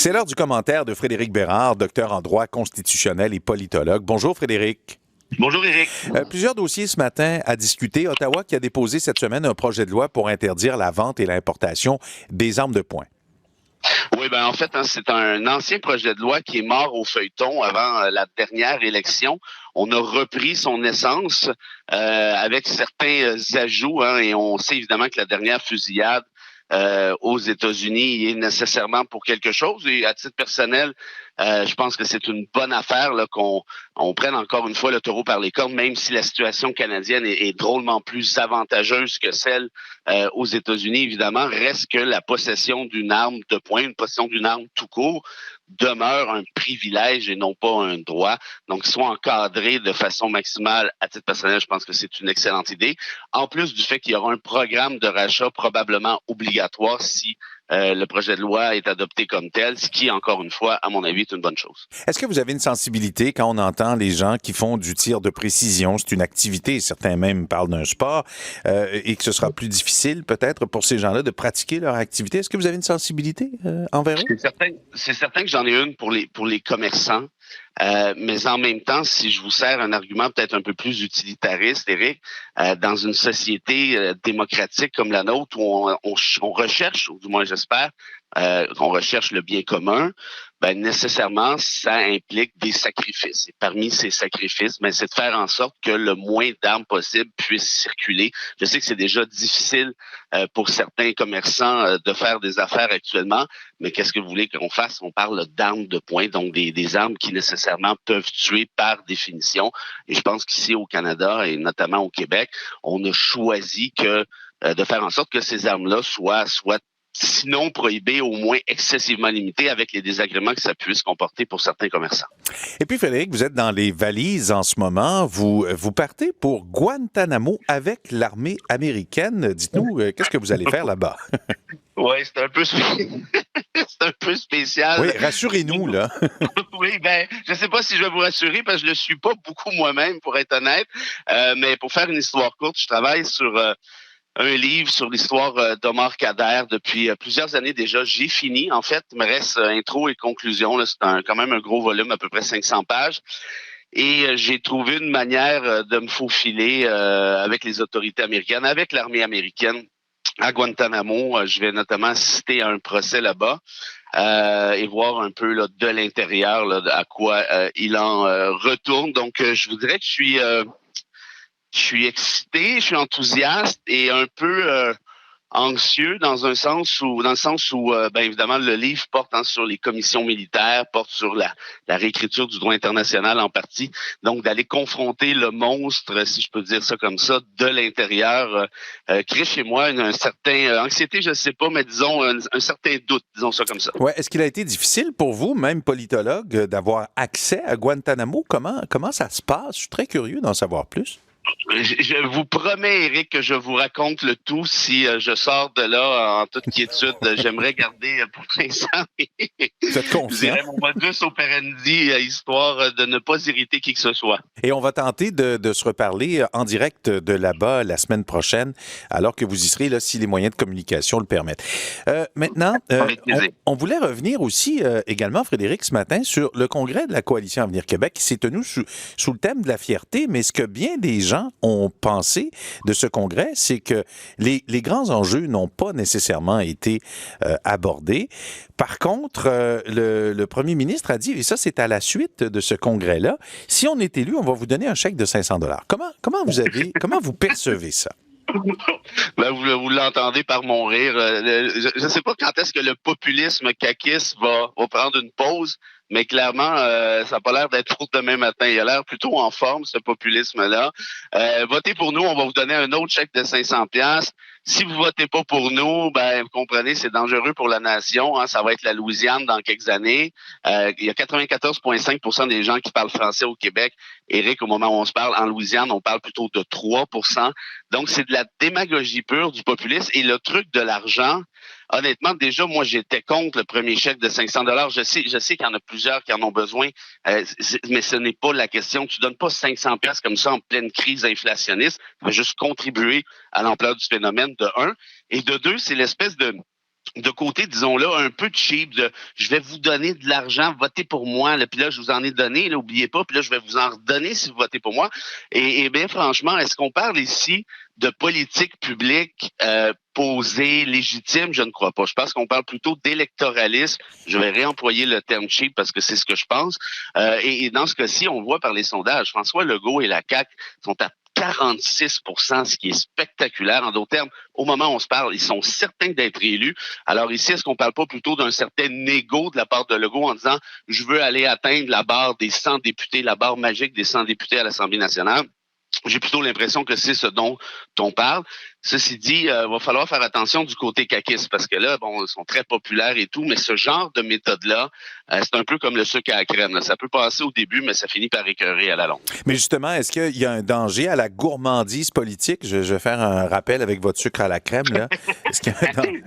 C'est l'heure du commentaire de Frédéric Bérard, docteur en droit constitutionnel et politologue. Bonjour Frédéric. Bonjour Éric. Plusieurs dossiers ce matin à discuter. Ottawa qui a déposé cette semaine un projet de loi pour interdire la vente et l'importation des armes de poing. Oui, en fait, c'est un ancien projet de loi qui est mort au feuilleton avant la dernière élection. On a repris son essence avec certains ajouts, et on sait évidemment que la dernière fusillade aux États-Unis est nécessairement pour quelque chose. Et à titre personnel, je pense que c'est une bonne affaire là, qu'on prenne encore une fois le taureau par les cornes, même si la situation canadienne est drôlement plus avantageuse que celle aux États-Unis. Évidemment, reste que la possession d'une arme de poing, une possession d'une arme tout court, demeure un privilège et non pas un droit. Donc, soit encadré de façon maximale. À titre personnel, je pense que c'est une excellente idée. En plus du fait qu'il y aura un programme de rachat probablement obligatoire si le projet de loi est adopté comme tel, ce qui, encore une fois, à mon avis, est une bonne chose. Est-ce que vous avez une sensibilité quand on entend les gens qui font du tir de précision? C'est une activité, certains même parlent d'un sport, et que ce sera plus difficile peut-être pour ces gens-là de pratiquer leur activité. Est-ce que vous avez une sensibilité envers eux? C'est certain que j'en ai une pour les commerçants. Mais en même temps, si je vous sers un argument peut-être un peu plus utilitariste, Éric, dans une société démocratique comme la nôtre où on recherche, ou du moins j'espère, qu'on recherche le bien commun, nécessairement, ça implique des sacrifices. Et parmi ces sacrifices, c'est de faire en sorte que le moins d'armes possible puissent circuler. Je sais que c'est déjà difficile pour certains commerçants de faire des affaires actuellement, mais qu'est-ce que vous voulez qu'on fasse? On parle d'armes de poing, donc des armes qui nécessairement peuvent tuer par définition. Et je pense qu'ici au Canada et notamment au Québec, on a choisi de faire en sorte que ces armes-là soient sinon prohibées, au moins excessivement limitées, avec les désagréments que ça puisse comporter pour certains commerçants. Et puis Frédéric, vous êtes dans les valises en ce moment. Vous partez pour Guantanamo avec l'armée américaine. Dites-nous, qu'est-ce que vous allez faire là-bas? Oui, c'est un peu c'est un peu spécial. Oui, rassurez-nous, là. Oui, je sais pas si je vais vous rassurer parce que je le suis pas beaucoup moi-même, pour être honnête. Mais pour faire une histoire courte, je travaille sur un livre sur l'histoire d'Omar Khadr depuis plusieurs années déjà. J'ai fini, en fait. Il me reste intro et conclusion. Là, c'est quand même un gros volume, à peu près 500 pages. Et j'ai trouvé une manière de me faufiler avec les autorités américaines, avec l'armée américaine à Guantanamo. Je vais notamment assister à un procès là-bas et voir un peu là, de l'intérieur là, à quoi il en retourne. Donc, je vous dirais que je suis excité, je suis enthousiaste et un peu anxieux dans le sens où évidemment le livre porte sur les commissions militaires, porte sur la réécriture du droit international en partie, donc d'aller confronter le monstre, si je peux dire ça comme ça, de l'intérieur, crée chez moi un certain anxiété, je sais pas, mais disons un certain doute, disons ça comme ça. Ouais, est-ce qu'il a été difficile pour vous, même politologue, d'avoir accès à Guantanamo? Comment ça se passe? Je suis très curieux d'en savoir plus. Je vous promets, Éric, que je vous raconte le tout si je sors de là en toute quiétude. J'aimerais garder pour l'instant Vous êtes confiant? je dirais mon modus operandi, histoire de ne pas irriter qui que ce soit. Et on va tenter de se reparler en direct de là-bas la semaine prochaine, alors que vous y serez, là, si les moyens de communication le permettent. Maintenant, on voulait revenir aussi également, Frédéric, ce matin, sur le congrès de la Coalition Avenir Québec qui s'est tenu sous le thème de la fierté, mais ce que bien des gens ont pensé de ce congrès, c'est que les grands enjeux n'ont pas nécessairement été abordés. Par contre, le premier ministre a dit, et ça c'est à la suite de ce congrès-là, si on est élu, on va vous donner un chèque de 500 $. Comment vous percevez ça? Vous l'entendez par mon rire. Je ne sais pas quand est-ce que le populisme caquiste va prendre une pause, mais clairement, ça n'a pas l'air d'être pour demain matin. Il a l'air plutôt en forme, ce populisme-là. Votez pour nous, on va vous donner un autre chèque de 500 $. Si vous votez pas pour nous, vous comprenez, c'est dangereux pour la nation. Ça va être la Louisiane dans quelques années. Il y a 94,5 % des gens qui parlent français au Québec. Éric, au moment où on se parle, en Louisiane, on parle plutôt de 3 %. Donc, c'est de la démagogie pure du populisme. Et le truc de l'argent, honnêtement, déjà, moi, j'étais contre le premier chèque de 500 $. Je sais qu'il y en a plusieurs qui en ont besoin, mais ce n'est pas la question. Tu donnes pas 500 $ comme ça en pleine crise inflationniste. Tu vas juste contribuer à l'ampleur du phénomène, de un. Et de deux, c'est l'espèce de de côté, disons-le, un peu cheap de je vais vous donner de l'argent, votez pour moi, là, puis là, je vous en ai donné, là, oubliez pas, puis là, je vais vous en redonner si vous votez pour moi. Et bien, franchement, est-ce qu'on parle ici de politique publique posée, légitime? Je ne crois pas. Je pense qu'on parle plutôt d'électoralisme. Je vais réemployer le terme cheap parce que c'est ce que je pense. Et dans ce cas-ci, on voit par les sondages, François Legault et la CAQ sont à 46%, ce qui est spectaculaire. En d'autres termes, au moment où on se parle, ils sont certains d'être élus. Alors ici, est-ce qu'on ne parle pas plutôt d'un certain égo de la part de Legault en disant « je veux aller atteindre la barre des 100 députés, la barre magique des 100 députés à l'Assemblée nationale ». J'ai plutôt l'impression que c'est ce dont on parle. Ceci dit, va falloir faire attention du côté caquiste parce que là, bon, ils sont très populaires et tout, mais ce genre de méthode-là, c'est un peu comme le sucre à la crème. Là. Ça peut passer au début, mais ça finit par écœurer à la longue. Mais justement, est-ce qu'il y a un danger à la gourmandise politique? Je vais faire un rappel avec votre sucre à la crème, là. Est-ce qu'il y a un danger?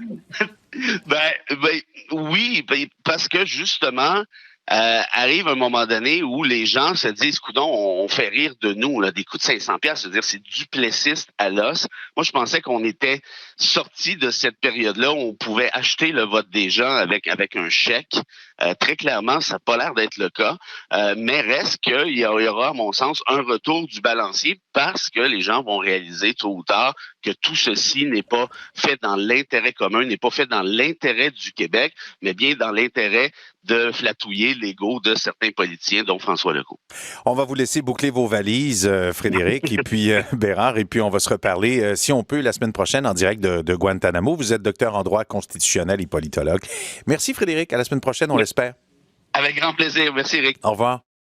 Oui, parce que justement, arrive un moment donné où les gens se disent, coudonc, on fait rire de nous, là, des coups de 500 pièces, c'est-à-dire c'est duplessiste à l'os. Moi, je pensais qu'on était sorti de cette période-là où on pouvait acheter le vote des gens avec un chèque. Très clairement, ça n'a pas l'air d'être le cas, mais reste qu'il y aura, à mon sens, un retour du balancier parce que les gens vont réaliser tôt ou tard que tout ceci n'est pas fait dans l'intérêt commun, n'est pas fait dans l'intérêt du Québec, mais bien dans l'intérêt de flatouiller l'ego de certains politiciens, dont François Legault. On va vous laisser boucler vos valises, Frédéric, et puis Bérard, et puis on va se reparler, si on peut, la semaine prochaine en direct de Guantanamo. Vous êtes docteur en droit constitutionnel et politologue. Merci, Frédéric. À la semaine prochaine, on l'espère. Avec grand plaisir. Merci, Eric. Au revoir.